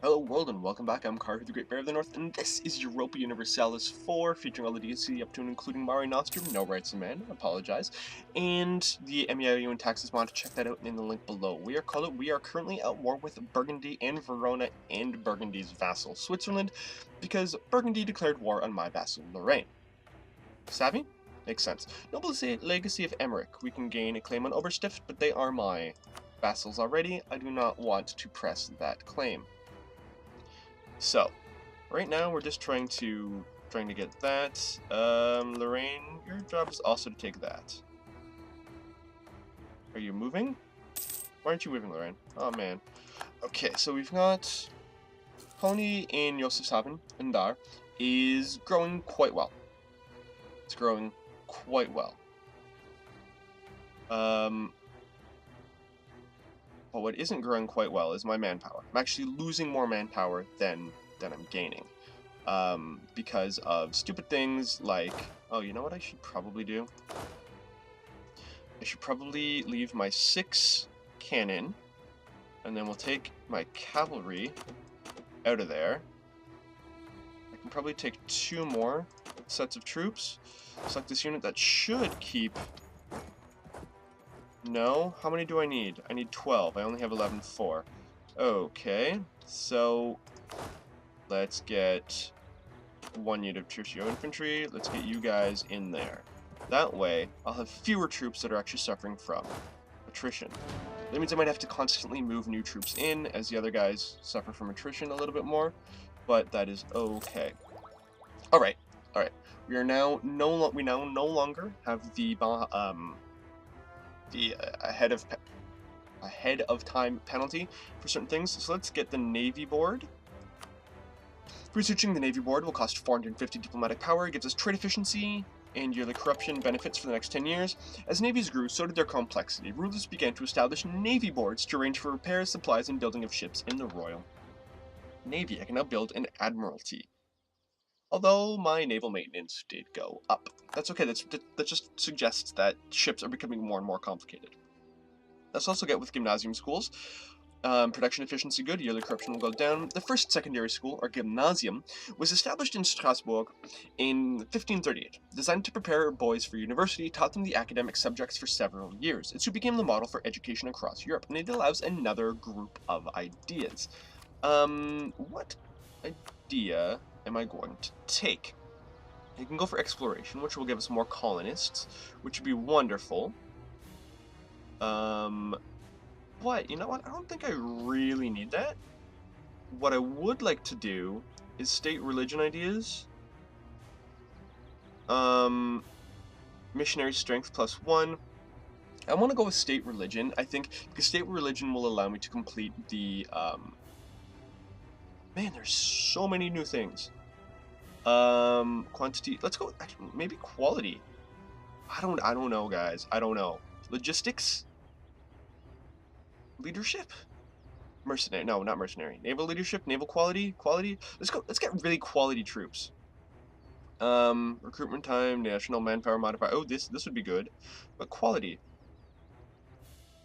Hello world and welcome back. I'm Karhu, the Great Bear of the North, and this is Europa Universalis IV, featuring all the DLC up to and including Mare Nostrum, no rights of man, apologize, and the MEIOU Taxes Mod. Check that out in the link below. We are currently at war with Burgundy and Verona and Burgundy's vassal Switzerland, because Burgundy declared war on my vassal Lorraine. Savvy? Makes sense. Noble Legacy of Emmerich. We can gain a claim on Oberstift, but they are my vassals already. I do not want to press that claim. So, right now we're just trying to get that. Lorraine, your job is also to take that. Are you moving? Why aren't you moving, Lorraine? Oh man. Okay, so we've got colony in Josefshaven and Dar is growing quite well. It's growing quite well. But what isn't growing quite well is my manpower. I'm actually losing more manpower than I'm gaining. Because of stupid things like, oh, you know what I should probably do? I should probably leave my 6 cannon, and then we'll take my cavalry out of there. I can probably take 2 more sets of troops. Select this unit that should keep... No? How many do I need? I need 12. I only have 11-4. Okay, so let's get 1 unit of tertiary infantry. Let's get you guys in there. That way, I'll have fewer troops that are actually suffering from attrition. That means I might have to constantly move new troops in as the other guys suffer from attrition a little bit more, but that is okay. All right. We are now no longer have the ahead of time penalty for certain things. So let's get the Navy board. Researching the Navy board will cost 450 diplomatic power, gives us trade efficiency and yearly corruption benefits for the next 10 years. As navies grew, so did their complexity. Rulers began to establish Navy boards to arrange for repairs, supplies, and building of ships in the Royal Navy. I can now build an Admiralty. Although my naval maintenance did go up. That's okay, that just suggests that ships are becoming more and more complicated. Let's also get with gymnasium schools. Production efficiency good, yearly corruption will go down. The first secondary school, or gymnasium, was established in Strasbourg in 1538. Designed to prepare boys for university, taught them the academic subjects for several years. It soon became the model for education across Europe, and it allows another group of ideas. What idea am I going to take? I can go for exploration, which will give us more colonists, which would be wonderful. But, you know what? I don't think I really need that. What I would like to do is state religion ideas. Missionary strength +1. I want to go with state religion, I think, because state religion will allow me to complete the, Man, there's so many new things. Quantity, let's go, actually, maybe quality. I don't know, guys. I don't know. Logistics? Leadership? Mercenary, no, not mercenary. Naval leadership, naval quality. Let's get really quality troops. Recruitment time, national manpower modifier. Oh, this would be good. But quality.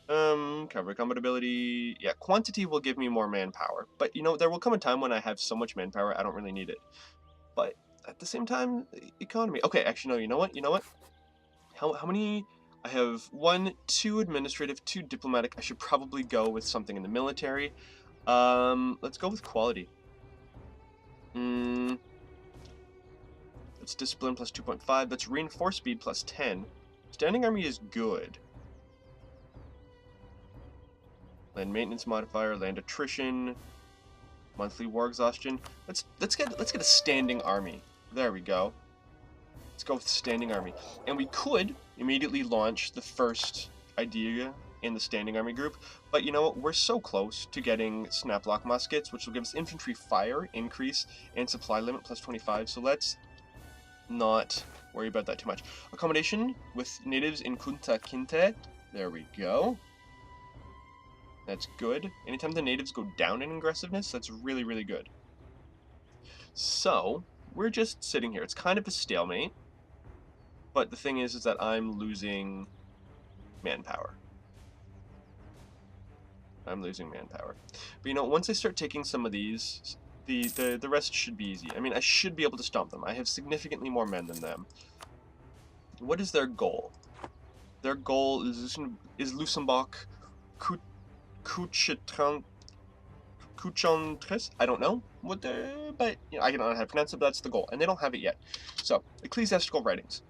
Cavalry combat ability. Yeah, quantity will give me more manpower. But, you know, there will come a time when I have so much manpower, I don't really need it. But, at the same time, economy. Okay, actually, no, you know what? How many... I have 1, 2 administrative, 2 diplomatic. I should probably go with something in the military. Let's go with quality. That's discipline +2.5. That's reinforce speed +10. Standing army is good. Land maintenance modifier, land attrition, monthly war exhaustion. Let's get a standing army. There we go. Let's go with standing army. And we could immediately launch the first idea in the standing army group, but you know what? We're so close to getting snaplock muskets, which will give us infantry fire increase and supply limit +25. So let's not worry about that too much. Accommodation with natives in Kunta Kinte. There we go. That's good. Anytime the natives go down in aggressiveness, that's really, really good. So, we're just sitting here. It's kind of a stalemate. But the thing is that I'm losing manpower. I'm losing manpower. But you know, once I start taking some of these, the rest should be easy. I mean, I should be able to stomp them. I have significantly more men than them. What is their goal? Their goal is Luxembourg, Couchantres? I don't know what the, but you know, I don't know how to pronounce it, but that's the goal, and they don't have it yet. So, ecclesiastical writings.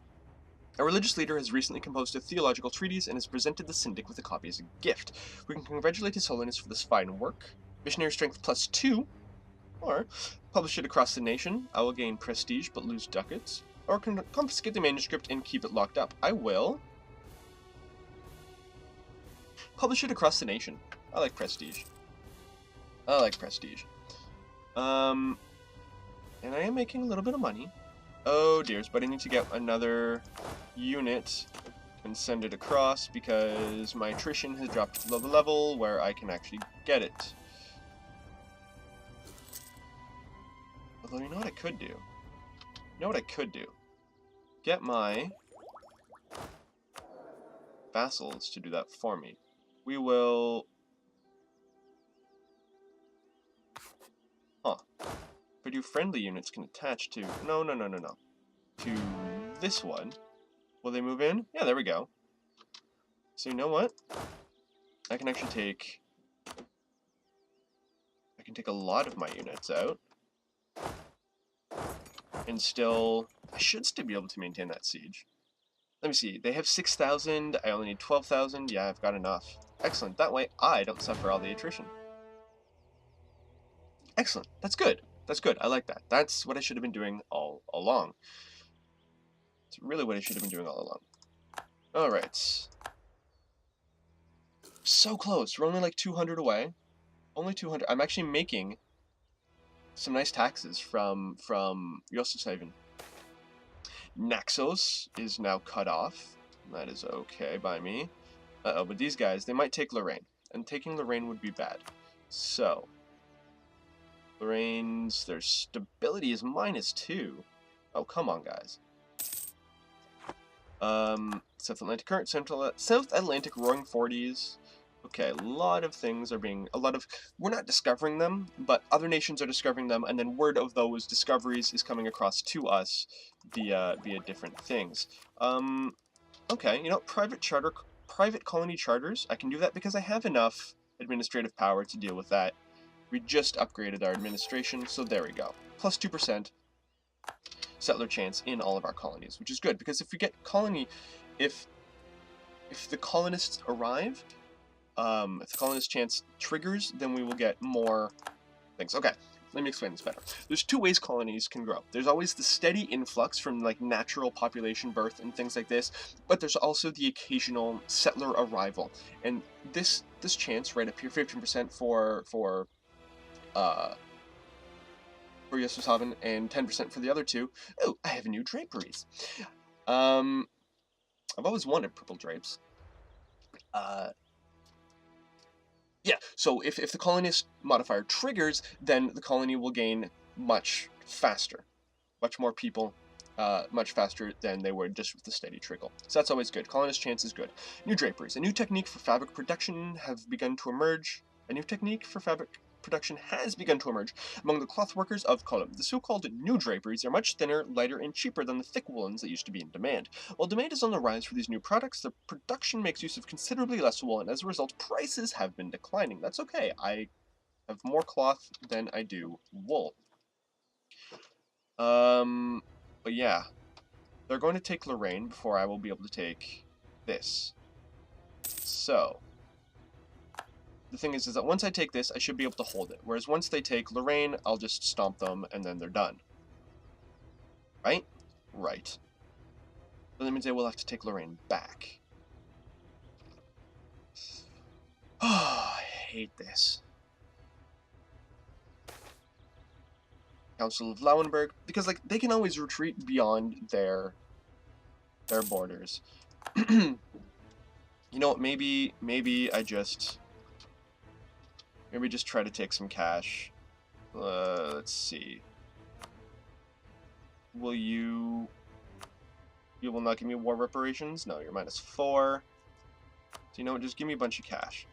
A religious leader has recently composed a theological treatise and has presented the syndic with a copy as a gift. We can congratulate His Holiness for this fine work. Missionary strength +2, or publish it across the nation. I will gain prestige but lose ducats. Or confiscate the manuscript and keep it locked up. I will publish it across the nation. I like prestige. I like prestige. And I am making a little bit of money. Oh dears, but I need to get another unit and send it across because my attrition has dropped below the level where I can actually get it. Although, you know what I could do? You know what I could do? Get my vassals to do that for me. We will... Huh. If I do friendly units can attach to... No. To this one. Will they move in? Yeah, there we go. So you know what? I can actually take... I can take a lot of my units out. And still... I should still be able to maintain that siege. Let me see. They have 6,000. I only need 12,000. Yeah, I've got enough. Excellent. That way, I don't suffer all the attrition. Excellent. That's good. That's good. I like that. That's what I should have been doing all along. It's really what I should have been doing all along. Alright. So close. We're only like 200 away. Only 200. I'm actually making some nice taxes from Josefshaven. Naxos is now cut off. That is okay by me. Uh-oh, but these guys, they might take Lorraine. And taking Lorraine would be bad. So, Lorraine's, their stability is -2. Oh, come on, guys. South Atlantic Current, South Atlantic Roaring Forties. Okay, a lot of things are being, we're not discovering them, but other nations are discovering them, and then word of those discoveries is coming across to us via different things. Okay, you know, private colony charters, I can do that because I have enough administrative power to deal with that. We just upgraded our administration, so there we go. Plus 2% settler chance in all of our colonies, which is good, because if we get if the colonists arrive, if the colonist chance triggers, then we will get more things. Okay, let me explain this better. There's two ways colonies can grow. There's always the steady influx from like natural population birth and things like this, but there's also the occasional settler arrival. And this chance right up here, 15% for Josefshaven and 10% for the other two. Oh, I have new draperies. I've always wanted purple drapes. Yeah, so if the colonist modifier triggers, then the colony will gain much faster. Much more people, much faster than they would just with the steady trickle. So that's always good. Colonist chance is good. New draperies. A new technique for fabric production have begun to emerge. A new technique for fabric production has begun to emerge among the cloth workers of Cologne. The so-called new draperies are much thinner, lighter, and cheaper than the thick woolens that used to be in demand. While demand is on the rise for these new products, the production makes use of considerably less wool, and as a result, prices have been declining. That's okay. I have more cloth than I do wool. But yeah, they're going to take Lorraine before I will be able to take this. So, the thing is that once I take this, I should be able to hold it. Whereas once they take Lorraine, I'll just stomp them, and then they're done. Right? Right. But that means I will have to take Lorraine back. Oh, I hate this. Council of Lauenburg, because like they can always retreat beyond their borders. You know what? Maybe I just try to take some cash. Let's see. Will you will not give me war reparations? No, you're -4. So you know what? Just give me a bunch of cash.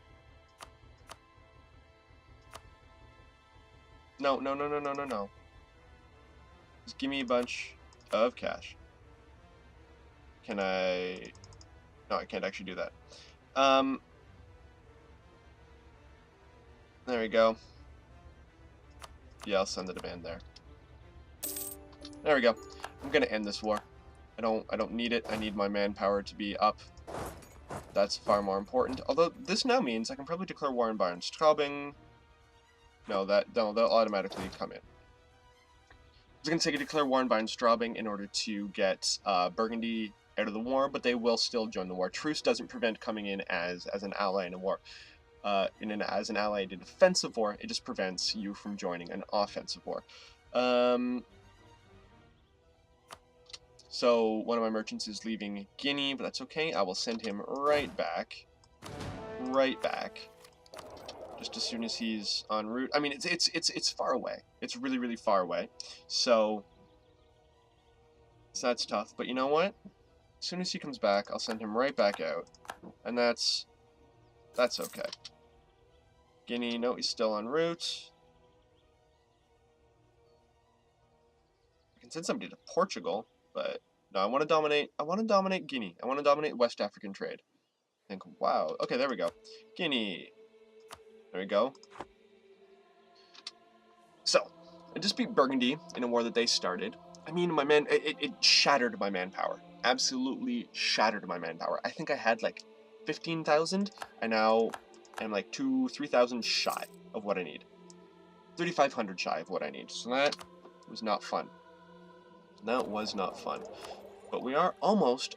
No, no, no, no, no, no, no. Just give me a bunch of cash. Can I... No, I can't actually do that. There we go. Yeah, I'll send the demand there. There we go. I'm gonna end this war. I don't need it. I need my manpower to be up. That's far more important. Although this now means I can probably declare war on Bayern Straubing. No, they'll automatically come in. I was gonna say I could declare war on Bayern Straubing in order to get Burgundy out of the war, but they will still join the war. Truce doesn't prevent coming in as an ally in a war. As an ally in a defensive war, it just prevents you from joining an offensive war. So one of my merchants is leaving Guinea, but that's okay. I will send him right back. Just as soon as he's en route. I mean, it's far away. It's really, really far away. So that's tough. But you know what? As soon as he comes back, I'll send him right back out, and that's okay. Guinea, no, he's still en route. I can send somebody to Portugal, but no, I want to dominate Guinea. I want to dominate West African trade. I think, wow. Okay, there we go. Guinea. There we go. So, I just beat Burgundy in a war that they started. I mean, my man, it shattered my manpower. Absolutely shattered my manpower. I think I had like 15,000. I now am like 3,000 shy of what I need. 3,500 shy of what I need. So that was not fun. That was not fun. But we are almost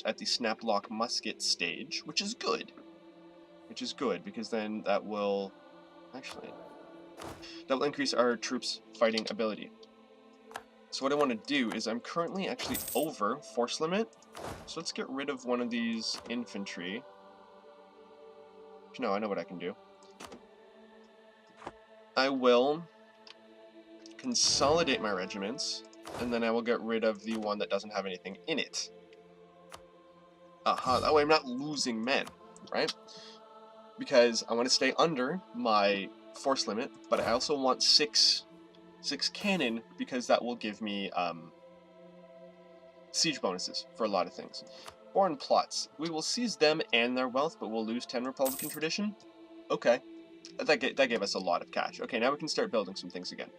at the snaplock musket stage, which is good. Which is good, because then that will... Actually... That will increase our troops' fighting ability. So what I want to do is I'm currently actually over force limit. So let's get rid of one of these infantry. No, I know what I can do. I will consolidate my regiments, and then I will get rid of the one that doesn't have anything in it. Aha, that way I'm not losing men, right? Because I want to stay under my force limit, but I also want six cannon, because that will give me siege bonuses for a lot of things. Foreign plots. We will seize them and their wealth, but we'll lose 10 Republican tradition. Okay. That gave us a lot of cash. Okay, now we can start building some things again.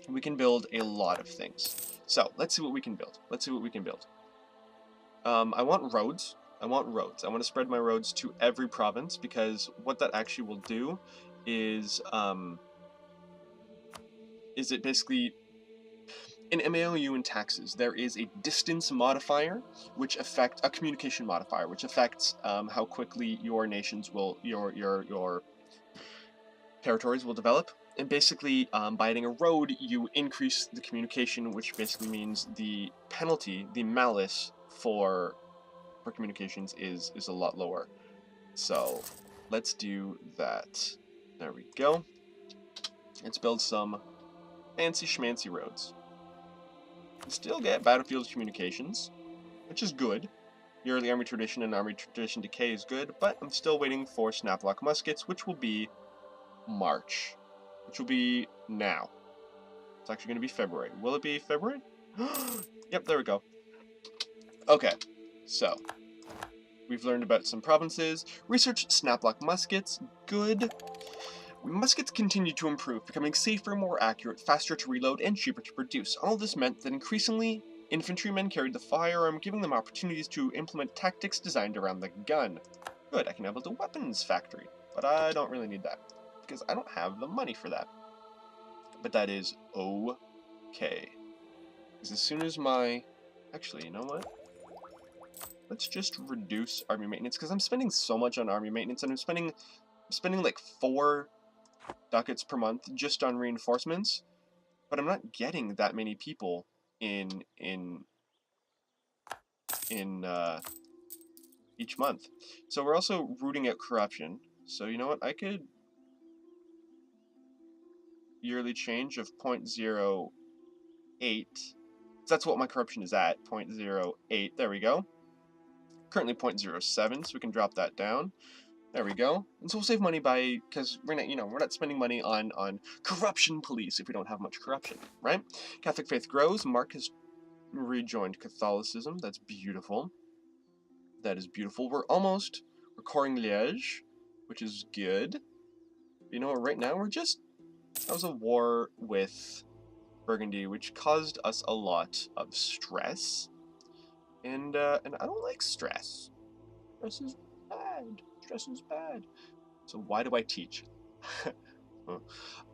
We can build a lot of things. So, let's see what we can build. I want roads. I want to spread my roads to every province, because what that actually will do is it basically... In MEIOU and taxes, there is a distance modifier, which affects a communication modifier, which affects how quickly your nations will, your territories will develop. And basically, by adding a road, you increase the communication, which basically means the penalty, the malus for communications is a lot lower. So let's do that. There we go. Let's build some fancy schmancy roads. Still get battlefield communications, which is good. The early army tradition and army tradition decay is good, but I'm still waiting for snaplock muskets, which will be March. Which will be now. It's actually going to be February. Will it be February? Yep, there we go. Okay, so we've learned about some provinces. Research snaplock muskets. Good. Muskets continue to improve, becoming safer, more accurate, faster to reload, and cheaper to produce. All this meant that increasingly, infantrymen carried the firearm, giving them opportunities to implement tactics designed around the gun. Good, I can now build a weapons factory, but I don't really need that, because I don't have the money for that. But that is okay. Because as soon as my... Actually, you know what? Let's just reduce army maintenance, because I'm spending so much on army maintenance, and I'm spending like 4 ducats per month just on reinforcements, but I'm not getting that many people in each month. So we're also rooting out corruption. So you know what? I could yearly change of 0.08. That's what my corruption is at, 0.08. There we go. Currently 0.07, so we can drop that down. There we go. And so we'll save money because we're not spending money on corruption police if we don't have much corruption, right? Catholic faith grows. Mark has rejoined Catholicism. That's beautiful. That is beautiful. We're coring Liège, which is good. You know what? Right now that was a war with Burgundy, which caused us a lot of stress. And I don't like stress. Stress is bad. Stress is bad. So why do I teach?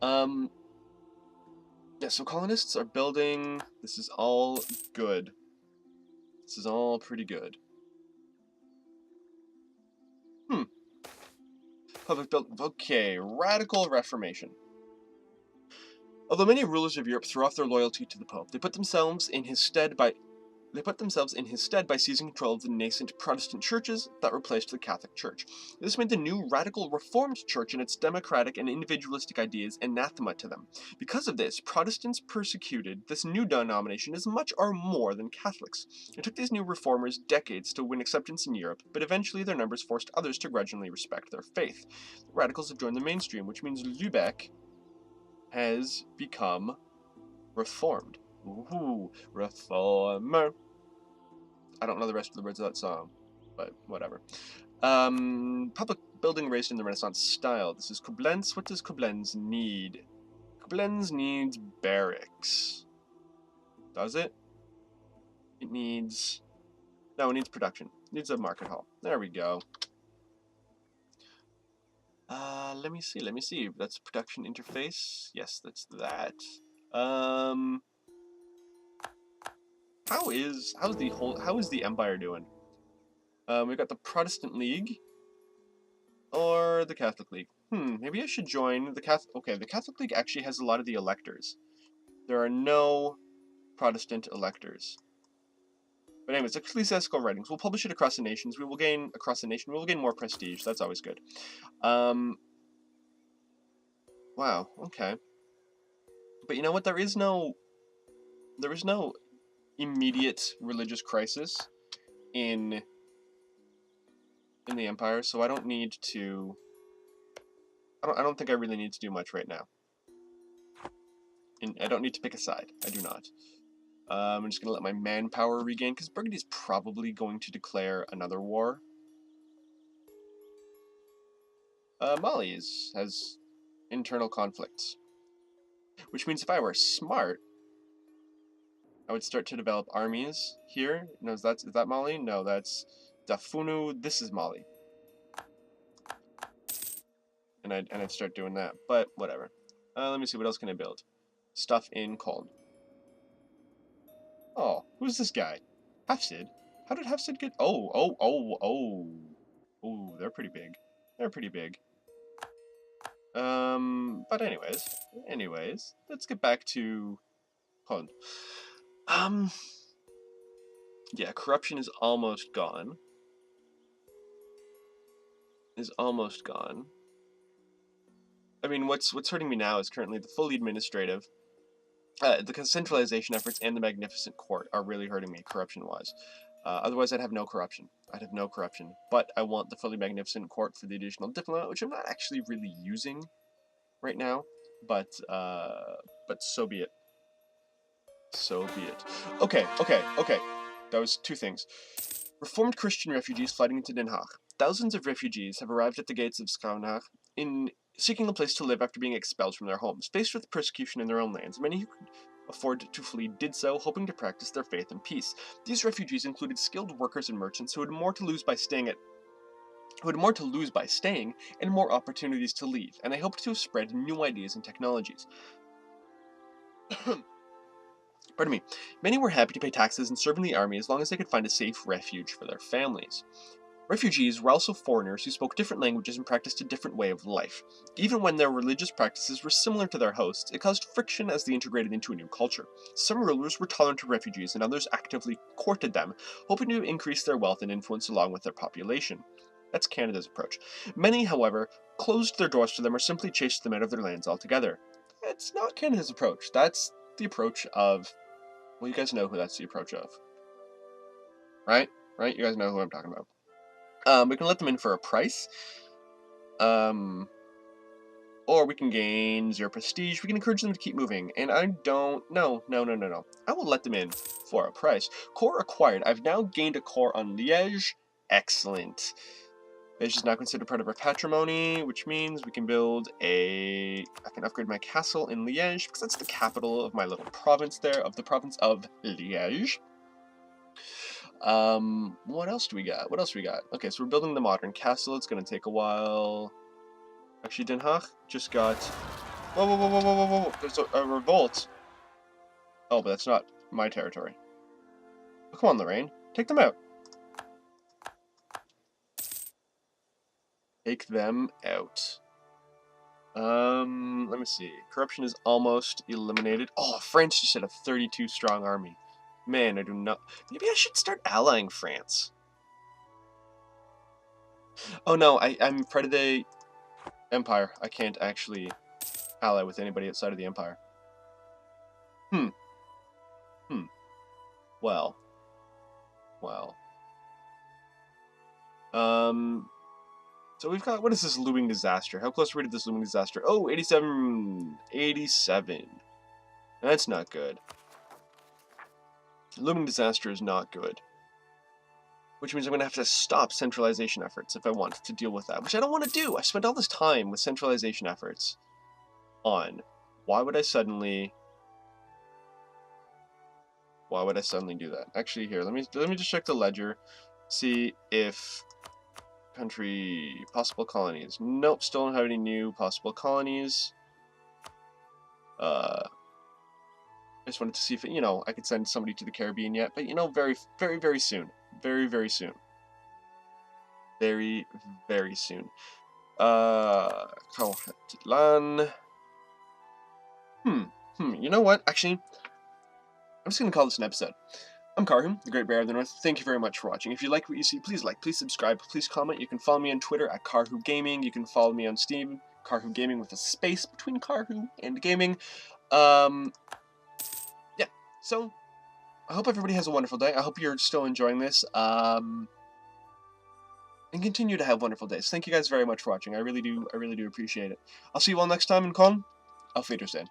Yeah, so colonists are building. This is all good. This is all pretty good. Public build. Okay, radical reformation. Although many rulers of Europe threw off their loyalty to the Pope, they put themselves in his stead by seizing control of the nascent Protestant churches that replaced the Catholic Church. This made the new radical Reformed Church and its democratic and individualistic ideas anathema to them. Because of this, Protestants persecuted this new denomination as much or more than Catholics. It took these new reformers decades to win acceptance in Europe, but eventually their numbers forced others to grudgingly respect their faith. The radicals have joined the mainstream, which means Lübeck has become reformed. Ooh, reformer. I don't know the rest of the words of that song, but whatever. Public building raised in the Renaissance style. This is Koblenz. What does Koblenz need? Koblenz needs barracks. Does it? It needs... No, it needs production. It needs a market hall. There we go. Let me see. That's production interface. Yes, that's that. How is the Empire doing? We've got the Protestant League or the Catholic League. Maybe I should join the Catholic. Okay, the Catholic League actually has a lot of the electors. There are no Protestant electors. But anyways, ecclesiastical writings. We'll publish it across the nations. We will gain more prestige. That's always good. Wow. Okay. But you know what? There is no immediate religious crisis in the Empire, so I don't need to. I don't think I really need to do much right now. And I don't need to pick a side. I do not. I'm just gonna let my manpower regain because Burgundy's probably going to declare another war. Mali has internal conflicts, which means if I were smart, I would start to develop armies here. No, is that Mali? No, that's Dafunu. This is Mali. And I'd start doing that, but whatever. Let me see, what else can I build? Stuff in Köln. Oh, who's this guy? Hafsid? How did Hafsid get... Oh, they're pretty big. They're pretty big. But anyways, let's get back to Köln. Yeah, corruption is almost gone. I mean, what's hurting me now is currently the fully administrative. The centralization efforts and the magnificent court are really hurting me, corruption-wise. Otherwise, I'd have no corruption. But I want the fully magnificent court for the additional diplomat, which I'm not actually really using right now. But so be it. Okay. That was two things. Reformed Christian refugees flooding into Den Haag. Thousands of refugees have arrived at the gates of Schaunhaag seeking a place to live after being expelled from their homes. Faced with persecution in their own lands, many who could afford to flee did so, hoping to practice their faith in peace. These refugees included skilled workers and merchants who had more to lose by staying and more opportunities to leave, and they hoped to spread new ideas and technologies. Pardon me. Many were happy to pay taxes and serve in the army as long as they could find a safe refuge for their families. Refugees were also foreigners who spoke different languages and practiced a different way of life. Even when their religious practices were similar to their hosts, it caused friction as they integrated into a new culture. Some rulers were tolerant to refugees and others actively courted them, hoping to increase their wealth and influence along with their population. That's Canada's approach. Many, however, closed their doors to them or simply chased them out of their lands altogether. That's not Canada's approach. That's the approach of... Well, you guys know who that's the approach of. Right? You guys know who I'm talking about. We can let them in for a price. Or we can gain 0 prestige. We can encourage them to keep moving. And I don't... No. I will let them in for a price. Core acquired. I've now gained a core on Liège. Excellent. Liège is now considered part of our patrimony, which means we can build a... I can upgrade my castle in Liège, because that's the capital of my little province there, of the province of Liège. What else do we got? Okay, so we're building the modern castle. It's going to take a while. Actually, Den Haag just got... Whoa. There's a revolt. Oh, but that's not my territory. Oh, come on, Lorraine. Take them out. Take them out. Let me see. Corruption is almost eliminated. Oh, France just had a 32 strong army. Man, I do not... Maybe I should start allying France. Oh no, I'm part of the Empire. I can't actually ally with anybody outside of the Empire. Well. So we've got, what is this looming disaster? How close are we to this looming disaster? Oh, 87. 87. That's not good. Looming disaster is not good. Which means I'm going to have to stop centralization efforts if I want to deal with that. Which I don't want to do. I spent all this time with centralization efforts on. Why would I suddenly do that? Actually, here, let me just check the ledger. See if... Country... Possible colonies. Nope, still don't have any new possible colonies. I just wanted to see if, I could send somebody to the Caribbean yet. But, very, very, very soon. Very, very soon. Very, very soon. Lan. You know what? Actually, I'm just going to call this an episode. I'm Karhu, the Great Bear of the North. Thank you very much for watching. If you like what you see, please like, please subscribe, please comment. You can follow me on Twitter at Karhu Gaming. You can follow me on Steam, Karhu Gaming with a space between Karhu and Gaming. Yeah, so I hope everybody has a wonderful day. I hope you're still enjoying this. And continue to have wonderful days. Thank you guys very much for watching. I really do appreciate it. I'll see you all next time in Cologne. Auf Wiedersehen.